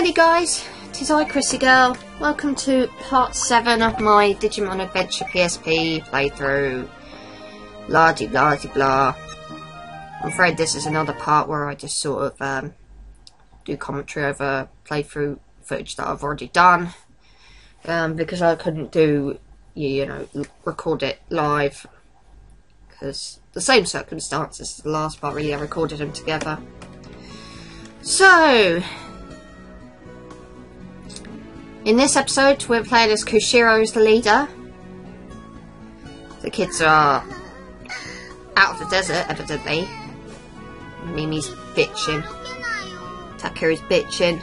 Alrighty guys, 'tis I, Chrissy Girl. Welcome to part 7 of my Digimon Adventure PSP playthrough. Blah de blah de blah. I'm afraid this is another part where I just sort of do commentary over playthrough footage that I've already done. Because I couldn't do, record it live. Because the same circumstances as the last part, really, I recorded them together. So, in this episode, we're playing as Koushiro as the leader. The kids are out of the desert, evidently. Mimi's bitching. Takeru's bitching.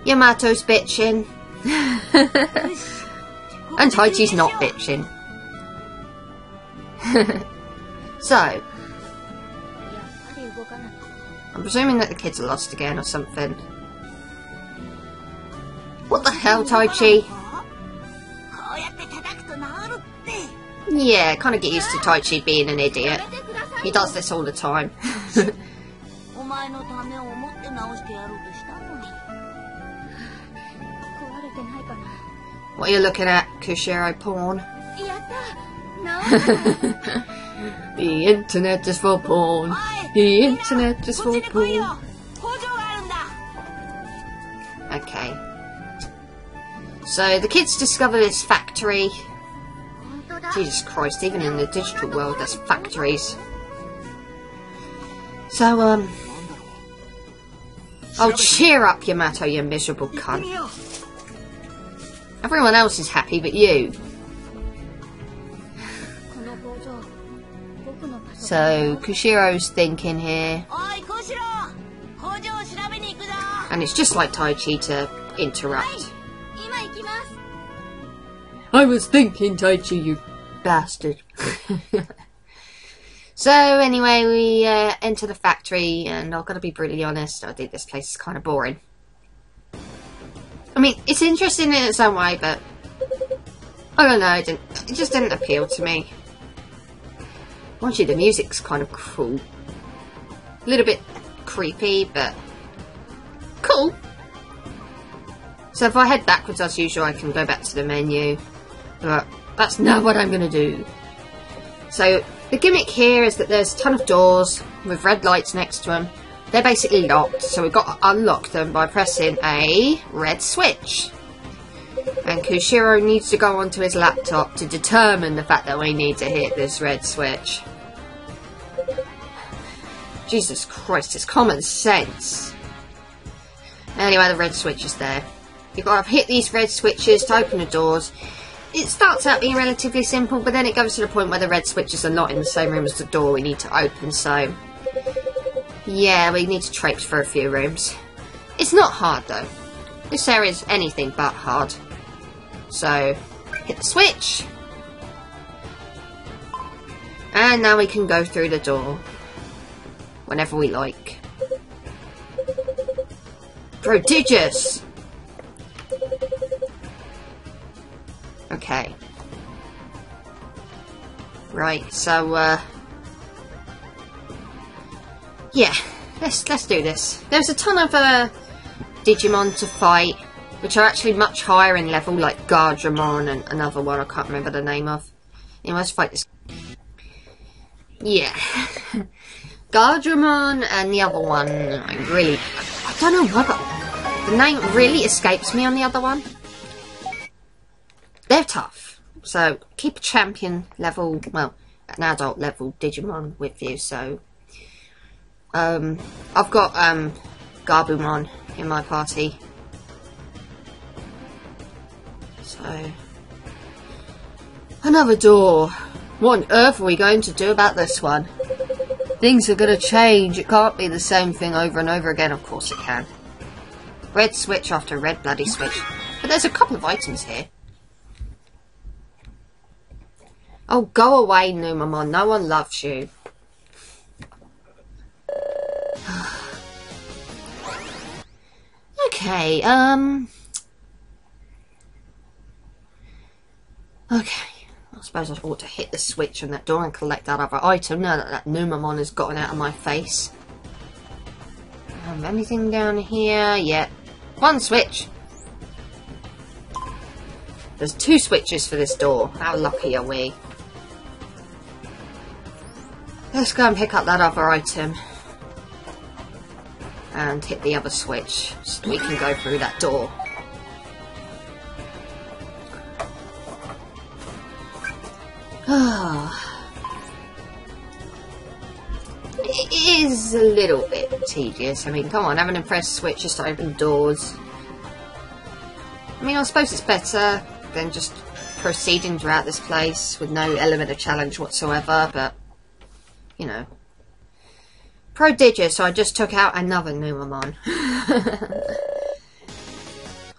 Yamato's bitching. And Taichi's not bitching. So, I'm presuming that the kids are lost again or something. What the hell, Taichi? Yeah, kind of get used to Taichi being an idiot. He does this all the time. What are you looking at, Koushiro porn? The internet is for porn. The internet is for porn. Okay. So the kids discover this factory. Jesus Christ, even in the digital world there's factories. So, oh, cheer up, Yamato, you miserable cunt. Everyone else is happy but you. So, Koushiro's thinking here. And it's just like Taichi to interrupt. I was thinking, Taichi, you bastard. So, anyway, we enter the factory, and I've got to be brutally honest, I think this place is kind of boring. I mean, it's interesting in its own way, but I don't know, it just didn't appeal to me. Mind you, the music's kind of cool. A little bit creepy, but cool. So if I head backwards as usual, I can go back to the menu. But that's not what I'm going to do. So the gimmick here is that there's a ton of doors with red lights next to them. They're basically locked, so we've got to unlock them by pressing a red switch. And Koushiro needs to go onto his laptop to determine the fact that we need to hit this red switch. Jesus Christ, it's common sense. Anyway, the red switch is there. You've got to hit these red switches to open the doors. It starts out being relatively simple, but then it goes to the point where the red switches are not in the same room as the door we need to open, so yeah, we need to traipse for a few rooms. It's not hard though. This area is anything but hard. So, hit the switch. And now we can go through the door. Whenever we like. Prodigious! Okay. Right, so, yeah, let's do this. There's a ton of, Digimon to fight, which are actually much higher in level, like Andromon and another one I can't remember the name of. Anyway, let's fight this. Yeah. Andromon and the other one, I don't know why, but the name really escapes me on the other one. They're tough, so keep a champion level, well, an adult level Digimon with you, so I've got Gabumon in my party. So, another door. What on earth are we going to do about this one? Things are going to change. It can't be the same thing over and over again. Of course it can. Red switch after red bloody switch. But there's a couple of items here. Oh, go away, Numamon. No one loves you. Okay, okay. I suppose I ought to hit the switch on that door and collect that other item now that that Numamon has gotten out of my face. Anything down here? Yeah. One switch. There's 2 switches for this door. How lucky are we? Let's go and pick up that other item. And hit the other switch so we can go through that door. It is a little bit tedious. I mean, come on, having to press switches to open doors. I mean, I suppose it's better than just proceeding throughout this place with no element of challenge whatsoever, but, you know. Prodigious, so I just took out another Numamon.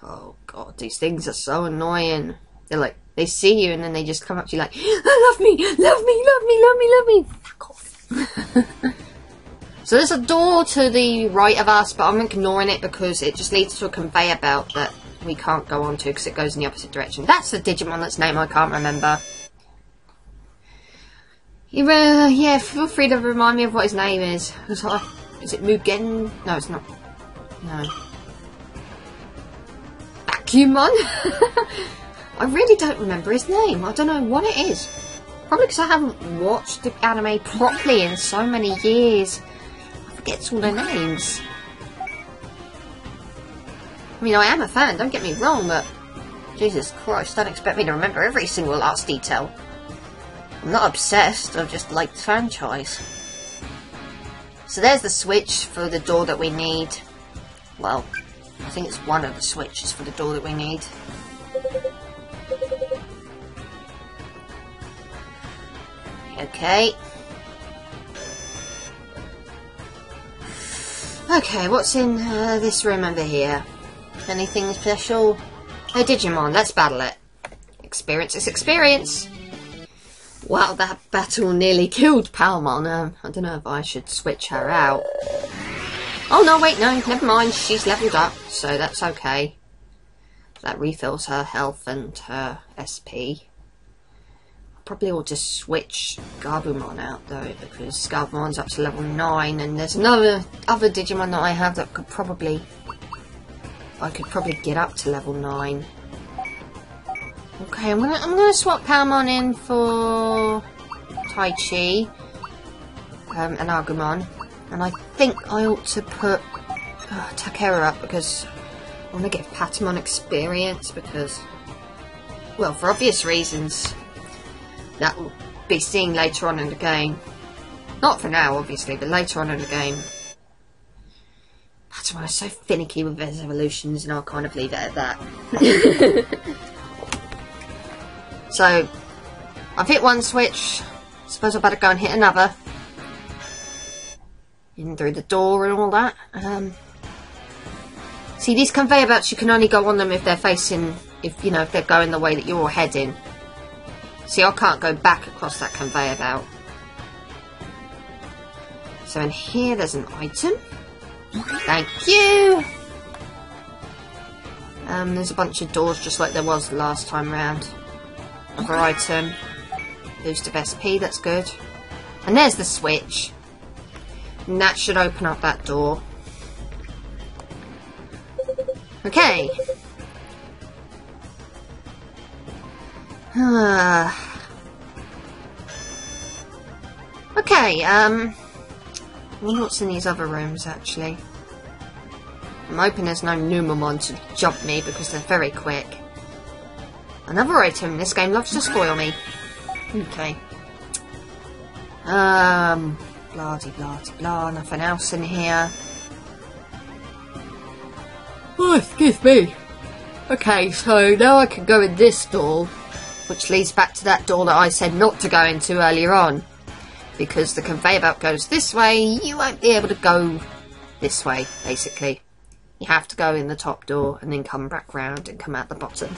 Oh god, these things are so annoying. They're like, they see you and then they just come up to you like, oh, love me, love me, love me, love me, love me. Fuck off. So there's a door to the right of us, but I'm ignoring it because it just leads to a conveyor belt that we can't go onto because it goes in the opposite direction. That's a Digimon that's name I can't remember. Yeah, feel free to remind me of what his name is. Is it Mugen? No, it's not. No. Vacuumon? I really don't remember his name. I don't know what it is. Probably because I haven't watched the anime properly in so many years. I forget all their names. I mean, I am a fan, don't get me wrong, but Jesus Christ, don't expect me to remember every single last detail. I'm not obsessed, I just like the franchise. So there's the switch for the door that we need. Well, I think it's one of the switches for the door that we need. Okay. Okay, what's in this room over here? Anything special? Oh, Digimon, let's battle it. Experience is experience. Wow, that battle nearly killed Palmon. I don't know if I should switch her out. Oh no, wait, no, never mind. She's leveled up, so that's okay. That refills her health and her SP. Probably ought to switch Gabumon out though, because Gabumon's up to level 9, and there's other Digimon that I have that could probably get up to level 9. Okay, I'm gonna swap Palmon in for Tai Chi and Agumon, and I think I ought to put Takera up because I want to get Patamon experience because, well, for obvious reasons. That will be seen later on in the game. Not for now, obviously, but later on in the game. Patamon is so finicky with his evolutions, and I'll kind of leave it at that. So, I've hit one switch. Suppose I better go and hit another. In through the door and all that. See, these conveyor belts, you can only go on them if they're facing, if they're going the way that you're heading. See, I can't go back across that conveyor belt. So in here, there's an item. Thank you! There's a bunch of doors just like there was the last time round. Another item. Boost of SP, that's good. And there's the switch. And that should open up that door. Okay. Okay, I wonder what's in these other rooms, actually. I'm hoping there's no Numamon to jump me, because they're very quick. Another item. This game loves to spoil me. Okay. Blah, nothing else in here. Oh, excuse me. Okay, so now I can go in this door, which leads back to that door that I said not to go into earlier on. Because the conveyor belt goes this way, you won't be able to go this way, basically. You have to go in the top door and then come back round and come out the bottom.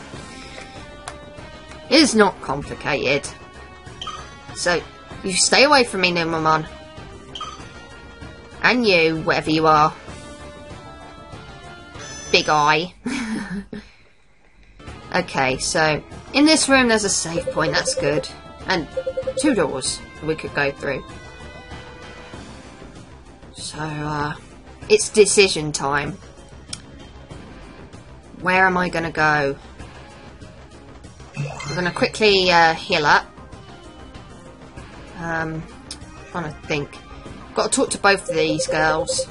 It is not complicated. So, you stay away from me, Numamon. And you, whatever you are. Big eye. Okay, so in this room there's a save point, that's good. And 2 doors we could go through. So, It's decision time. Where am I going to go? I'm going to quickly heal up. Trying to think. Got to talk to both of these girls.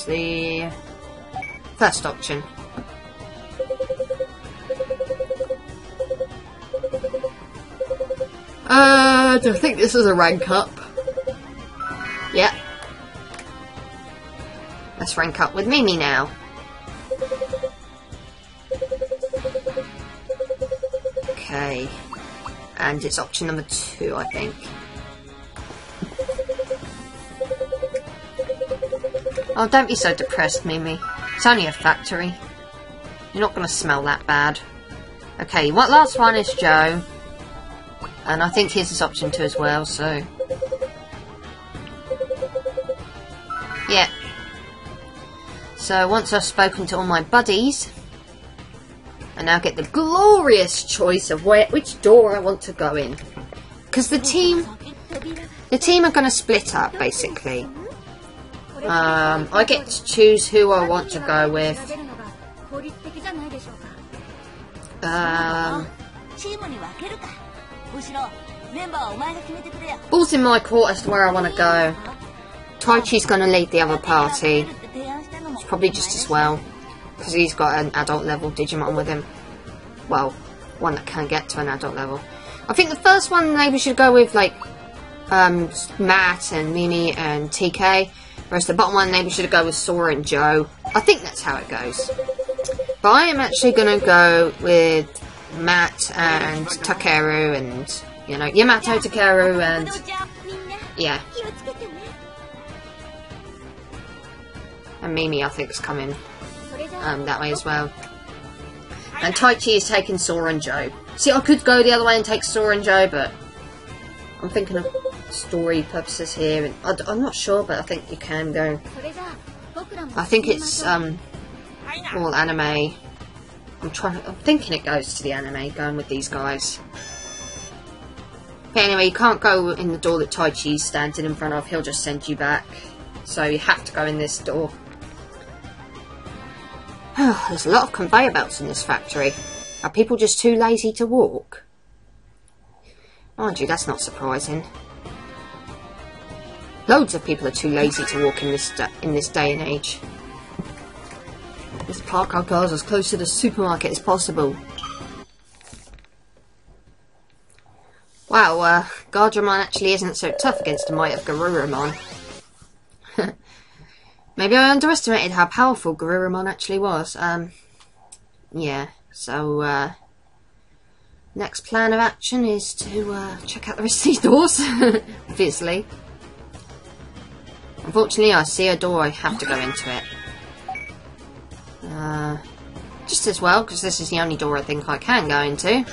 The first option. Do I think this is a rank up? Yeah. Let's rank up with Mimi now. Okay. And it's option number 2, I think. Oh, don't be so depressed, Mimi. It's only a factory. You're not going to smell that bad. Okay, what last one is Joe. And I think his is option 2 as well, so... yeah. So once I've spoken to all my buddies, I now get the glorious choice of which door I want to go in. Because the team are going to split up, basically. I get to choose who I want to go with. Ball's in my court as to where I want to go. Taichi's going to lead the other party. It's probably just as well, because he's got an adult level Digimon with him. Well, one that can get to an adult level. I think the first one maybe should go with like Matt and Mimi and TK. Whereas the bottom one maybe should go with Sora and Joe. I think that's how it goes. But I am actually going to go with Matt and Takeru and, you know, Yamato, Takeru and... yeah. And Mimi, I think, is coming that way as well. And Taichi is taking Sora and Joe. See, I could go the other way and take Sora and Joe, but I'm thinking of story purposes here. And I'm not sure, but I think you can go. I think it's all anime. I'm thinking it goes to the anime, going with these guys. But anyway, you can't go in the door that Taichi's standing in front of. He'll just send you back. So you have to go in this door. There's a lot of conveyor belts in this factory. Are people just too lazy to walk? Mind you, that's not surprising. Loads of people are too lazy to walk in this day and age. Let's park our cars as close to the supermarket as possible. Wow, Gardramon actually isn't so tough against the might of Garurumon. Maybe I underestimated how powerful Garurumon actually was. Yeah, so, next plan of action is to, check out the rest of these doors, obviously. Unfortunately, I see a door, I have to go into it. Just as well, because this is the only door I think I can go into.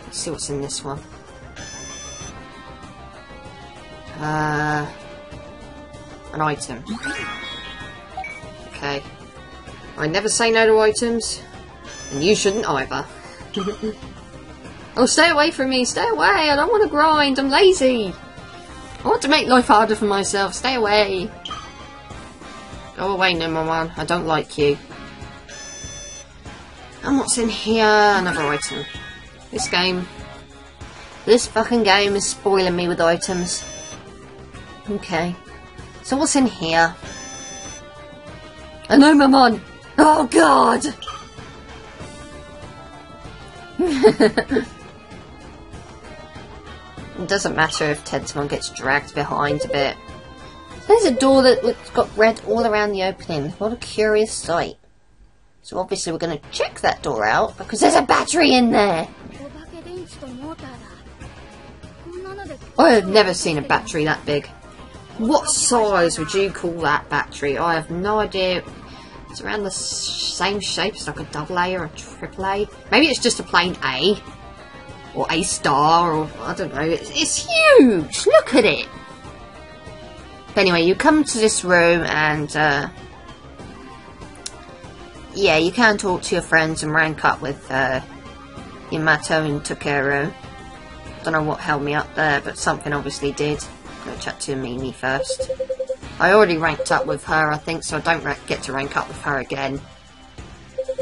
Let's see what's in this one. An item. Okay. I never say no to items, and you shouldn't either. Oh, stay away from me! Stay away! I don't want to grind! I'm lazy! I want to make life harder for myself! Stay away! Go away, number one. I don't like you. And what's in here? Another item. This fucking game is spoiling me with items. Okay. So what's in here? An Omamon! Oh god! It doesn't matter if Tensumon gets dragged behind a bit. There's a door that's got red all around the opening. What a curious sight. So obviously we're going to check that door out because there's a battery in there. I have never seen a battery that big. What size would you call that battery? I have no idea. It's around the same shape as like a AA or a AAA. Maybe it's just a plain A. Or A star, or I don't know. It's huge! Look at it! But anyway, you come to this room and, yeah, you can talk to your friends and rank up with Yamato and Takeru. Don't know what held me up there, but something obviously did. I'm gonna chat to Mimi first. I already ranked up with her, I think, so I don't get to rank up with her again.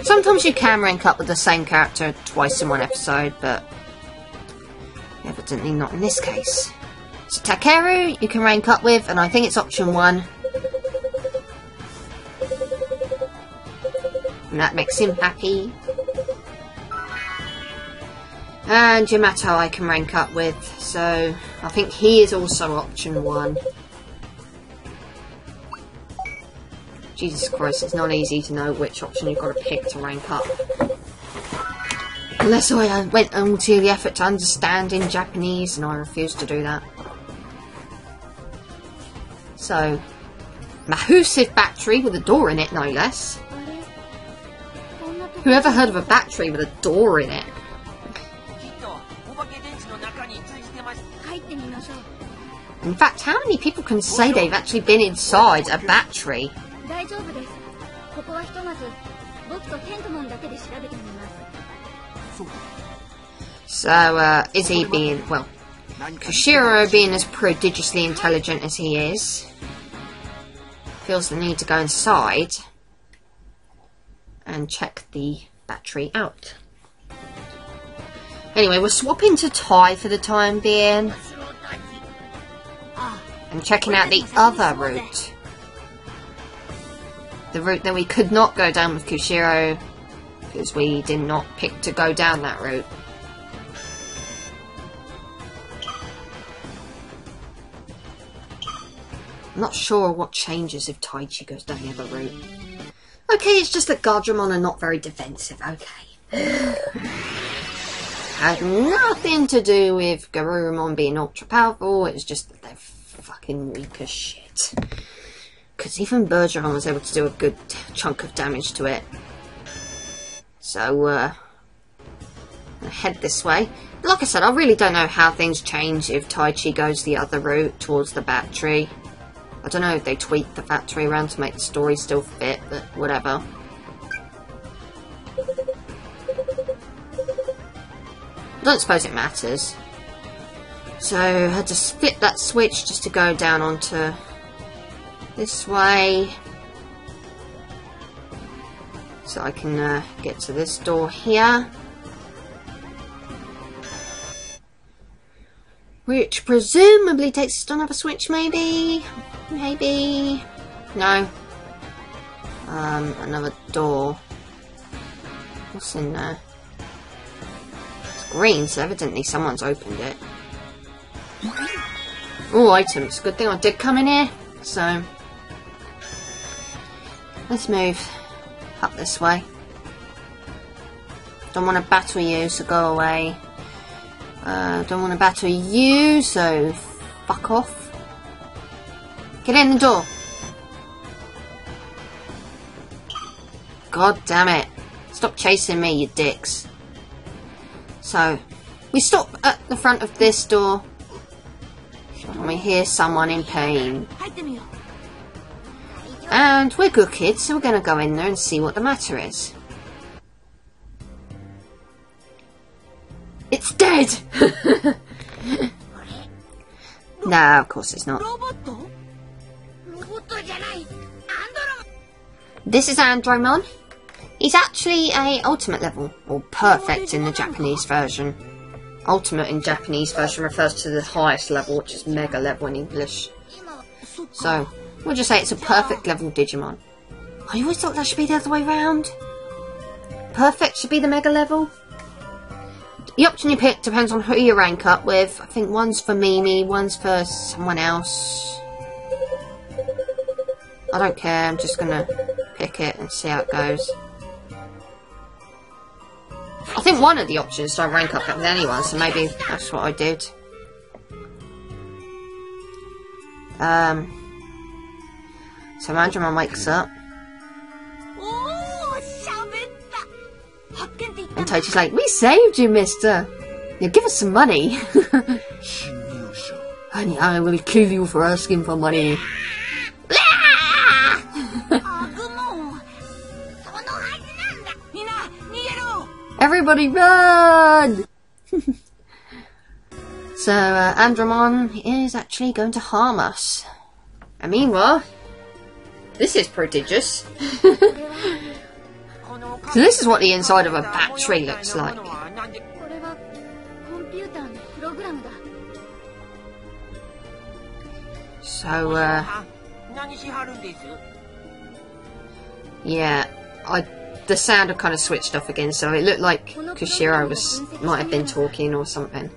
Sometimes you can rank up with the same character twice in one episode, but evidently not in this case. So Takeru you can rank up with, and I think it's option 1. And that makes him happy. And Yamato I can rank up with, so I think he is also option 1. Jesus Christ, it's not easy to know which option you've got to pick to rank up. Unless I went into the effort to understand in Japanese, and I refuse to do that. So, massive battery with a door in it, no less. Whoever heard of a battery with a door in it? In fact, how many people can say they've actually been inside a battery? So, Izzy being, well, Koushiro being as prodigiously intelligent as he is, feels the need to go inside and check the battery out. Anyway, we're swapping to Tai for the time being and checking out the other route. The route that we could not go down with Koushiro because we did not pick to go down that route. I'm not sure what changes if Taichi goes down the other route. Okay, it's just that Andromon are not very defensive, okay. Had nothing to do with Garurumon being ultra powerful, it was just that they're fucking weak as shit. Because even Bergeron was able to do a good chunk of damage to it. So, I'll head this way. Like I said, I really don't know how things change if Taichi goes the other route towards the battery. I don't know if they tweak the factory around to make the story still fit, but whatever. I don't suppose it matters. So I had to flip that switch just to go down onto this way. So I can get to this door here. Which presumably takes us to another switch, maybe? Maybe? No. Another door. What's in there? It's green, so evidently someone's opened it. Oh, items. Good thing I did come in here. So, let's move up this way. Don't want to battle you, so go away. Don't want to battle you, so fuck off. Get in the door. God damn it. Stop chasing me, you dicks. So, we stop at the front of this door. And we hear someone in pain. And we're good kids, so we're going to go in there and see what the matter is. It's dead! No, of course it's not. This is Andromon. He's actually a ultimate level, or perfect in the Japanese version. Ultimate in Japanese version refers to the highest level, which is mega level in English. So, we'll just say it's a perfect level Digimon. I always thought that should be the other way round. Perfect should be the mega level. The option you pick depends on who you rank up with. I think one's for Mimi, one's for someone else. I don't care, I'm just gonna pick it and see how it goes. I think one of the options don't rank up with anyone, so maybe that's what I did. So Andromon wakes up. And Taichi's like, we saved you, mister! Yeah, give us some money! Honey, I will kill you for asking for money. Everybody run! So, Andromon is actually going to harm us. And meanwhile, this is Prodigious. So this is what the inside of a battery looks like. So, yeah, the sound had kind of switched off again, so it looked like Koushiro might have been talking or something.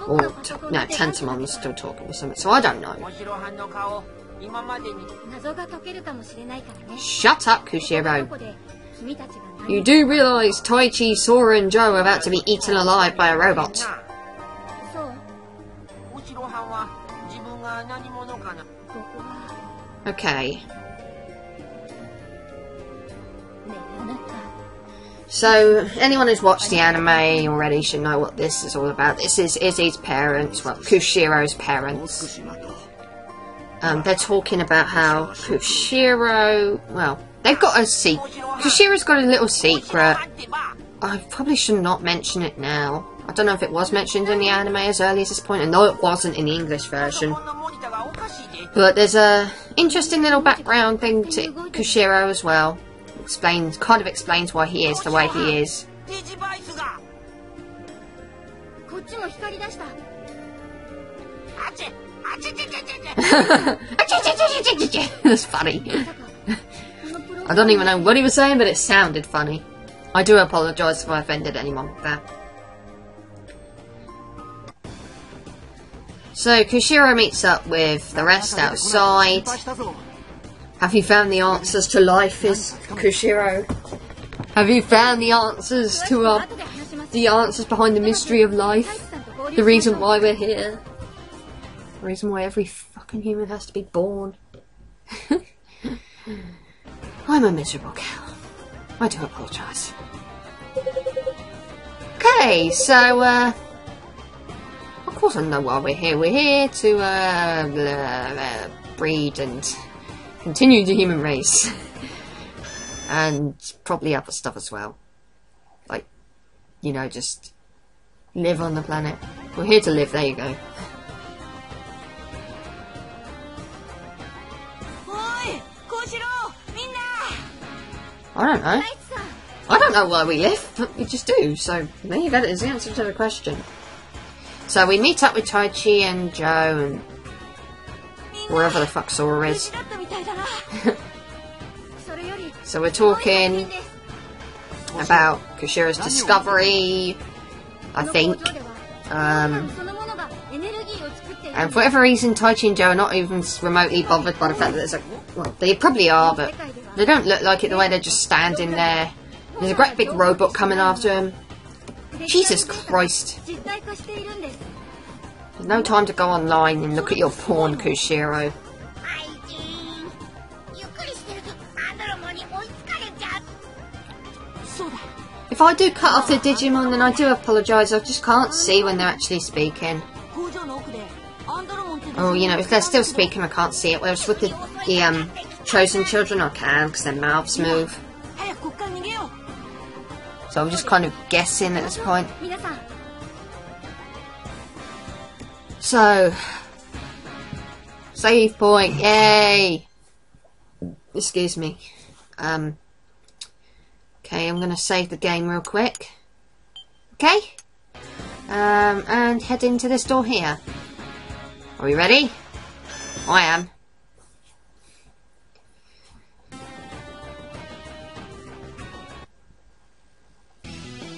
Or, no, Tentamon was still talking or something, so I don't know. Shut up, Koushiro. You do realise Taichi, Sora and Joe are about to be eaten alive by a robot. Okay. So, anyone who's watched the anime already should know what this is all about. This is Izzy's parents, well, Koushiro's parents. They're talking about how Koushiro, well, they've got a secret. Koushiro's got a little secret. I probably should not mention it now. I don't know if it was mentioned in the anime as early as this point, and no, it wasn't in the English version. But there's a interesting little background thing to Koushiro as well. Kind of explains why he is the way he is. That's funny. I don't even know what he was saying, but it sounded funny. I do apologise if I offended anyone with that. So Koushiro meets up with the rest outside. Have you found the answers to life, is Koushiro? Have you found the answers to the answers behind the mystery of life? The reason why we're here? The reason why every fucking human has to be born? I'm a miserable cow. I do apologise. Okay, so, of course I know why we're here. We're here to, breed and continue the human race. And probably other stuff as well. Like, you know, just live on the planet. We're here to live, there you go. I don't know. I don't know why we live, but we just do. So there you go, there's the answer to the question. So we meet up with Taichi and Joe and wherever the fuck Sora is. So we're talking about Koushiro's discovery, I think. And for whatever reason, Taichi and Joe are not even remotely bothered by the fact that there's a... Well, they probably are, but they don't look like it the way they're just standing there. There's a great big robot coming after him. Jesus Christ. There's no time to go online and look at your porn, Koushiro. If I do cut off the Digimon, then I do apologise. I just can't see when they're actually speaking. Or, you know, if they're still speaking, I can't see it. Whereas with the chosen children, I can, because their mouths move. So I'm just kind of guessing at this point. So, save point, yay! Excuse me. Okay, I'm going to save the game real quick. Okay? And head into this door here. Are we ready? I am.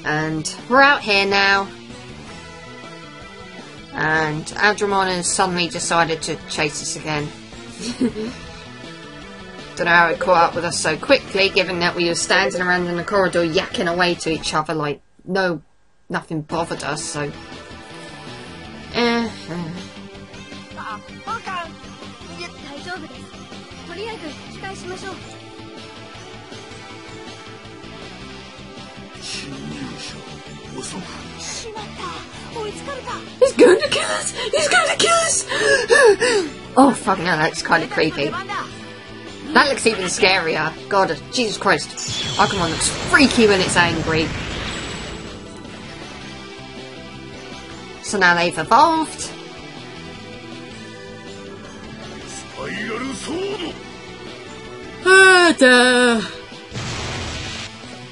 And we're out here now. And Andromon has suddenly decided to chase us again. Don't know how it caught up with us so quickly, given that we were standing around in the corridor yakking away to each other like nothing bothered us, so... He's going to kill us! He's going to kill us! Oh, fucking hell, that's kind of creepy. That looks even scarier. God, Jesus Christ. Agumon looks freaky when it's angry. So now they've evolved.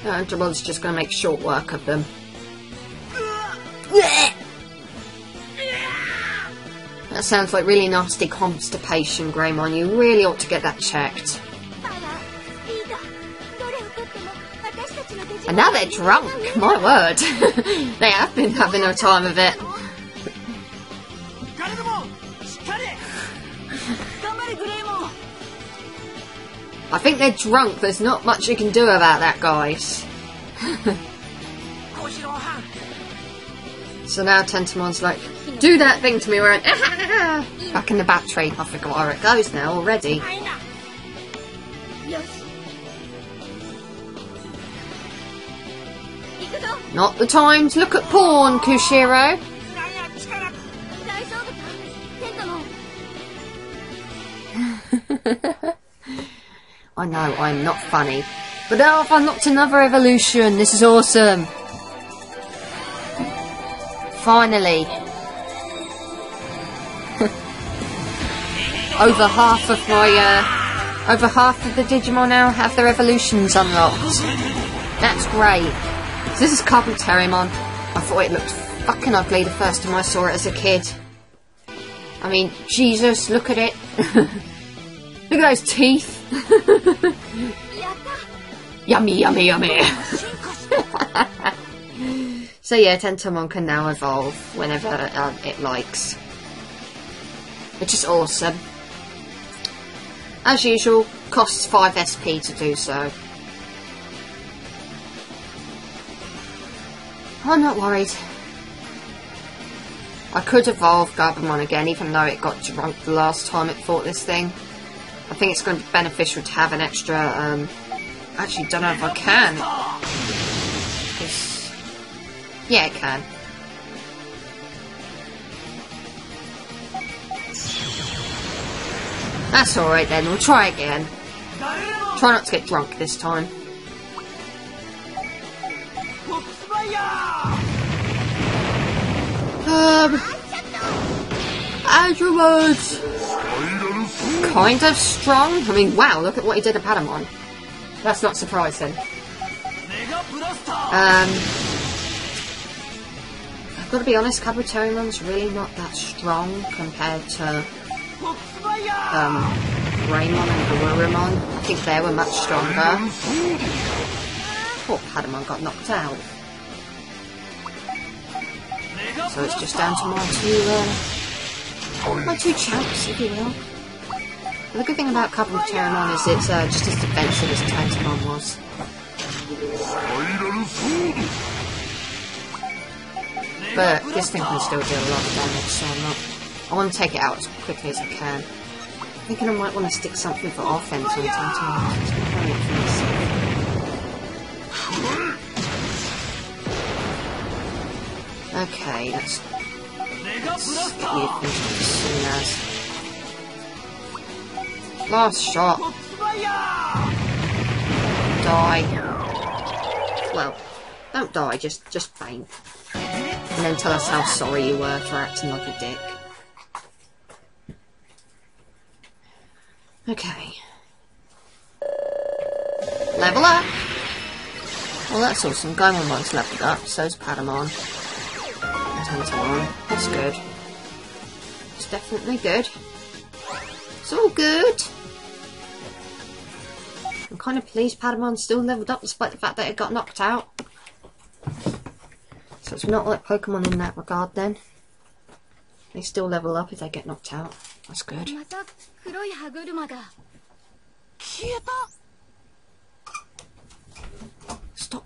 Andromon's just going to make short work of them. That sounds like really nasty constipation, Greymon. You really ought to get that checked. And now they're drunk, my word. They have been having a time of it. I think they're drunk, there's not much you can do about that, guys. So now Tentomon's like, do that thing to me where back in the battery. I forgot where it goes now already. Not the time to look at porn, Koushiro. I know, I'm not funny. But oh, I've unlocked another evolution. This is awesome. Finally. Over half of the Digimon now have their evolutions unlocked. That's great. So this is Kabuterimon. I thought it looked fucking ugly the first time I saw it as a kid. I mean, Jesus, look at it. Look at those teeth. Yummy, yummy, yummy. So yeah, Tentomon can now evolve whenever it likes. Which is awesome. As usual, costs 5 SP to do so. I'm not worried. I could evolve Garbamon again, even though it got drunk the last time it fought this thing. I think it's going to be beneficial to have an extra, actually don't know if I can. Yeah, it can. That's alright then, we'll try again. Try not to get drunk this time. Andromon's kind of strong. I mean, wow, look at what he did to Patamon. That's not surprising. I've got to be honest, Kabuterimon's really not that strong compared to Greymon and Garurumon. I think they were much stronger. Poor Patamon got knocked out. So it's just down to my two champs, if you will. The good thing about Kabuterimon is it's just as defensive as Tentomon was. But this thing can still do a lot of damage, so I want to take it out as quickly as I can. I'm thinking I might want to stick something for offense on Tentomon. It's not very offensive. Okay, let's get you finished as soon as. Last shot. Die. Well, don't die, just faint. And then tell us how sorry you were for acting like a dick. Okay. Level up! Well, that's awesome. Gaimon's leveled up, so's Patamon. Tentomon. That's good. It's definitely good. It's all good. I'm kind of pleased Patamon's still leveled up despite the fact that it got knocked out. So it's not like Pokemon in that regard then. They still level up if they get knocked out. That's good. Stop.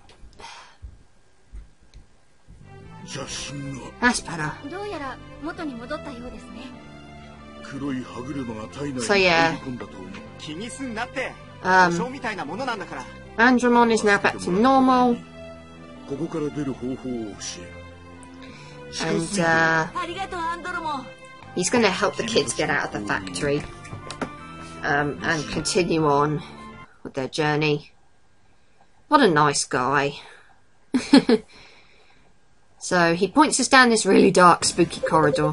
That's better. So yeah. Andromon is now back to normal. And he's going to help the kids get out of the factory and continue on with their journey. What a nice guy. So he points us down this really dark, spooky corridor,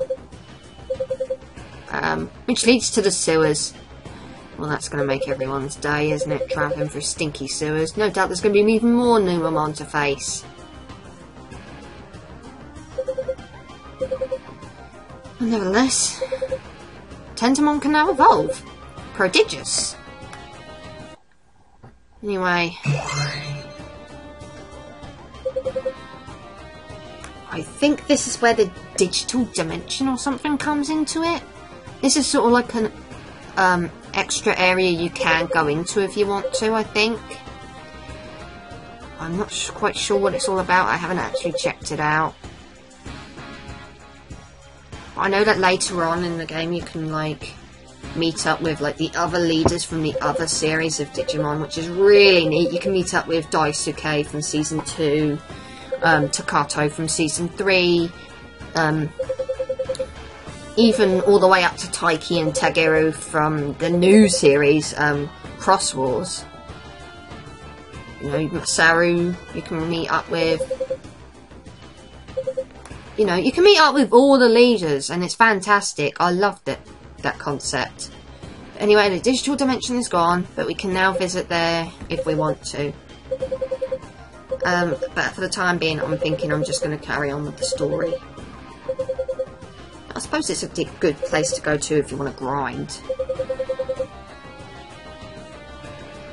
which leads to the sewers. Well, that's going to make everyone's day, isn't it? Travelling through stinky sewers. No doubt there's going to be even more Numamon to face. But nevertheless, Tentomon can now evolve. Prodigious. Anyway, I think this is where the digital dimension or something comes into it. This is sort of like an extra area you can go into if you want to, I think. I'm not quite sure what it's all about. I haven't actually checked it out. But I know that later on in the game you can, like, meet up with, like, the other leaders from the other series of Digimon, which is really neat. You can meet up with Daisuke from Season 2, Takato from Season 3, even all the way up to Taiki and Tageru from the new series, Cross Wars. You know, Masaru you can meet up with. You know, you can meet up with all the leaders, and it's fantastic. I loved it, that concept. But anyway, the digital dimension is gone, but we can now visit there if we want to. But for the time being, I'm thinking I'm just going to carry on with the story. I suppose it's a good place to go to if you want to grind.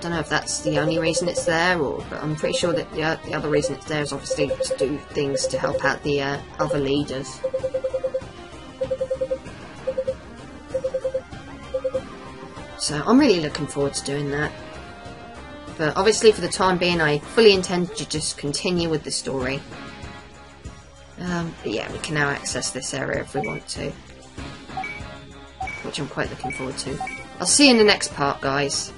Don't know if that's the only reason it's there, but I'm pretty sure that the other reason it's there is obviously to do things to help out the other leaders. So I'm really looking forward to doing that. But obviously for the time being I fully intend to just continue with the story. But yeah, we can now access this area if we want to. Which I'm quite looking forward to. I'll see you in the next part, guys.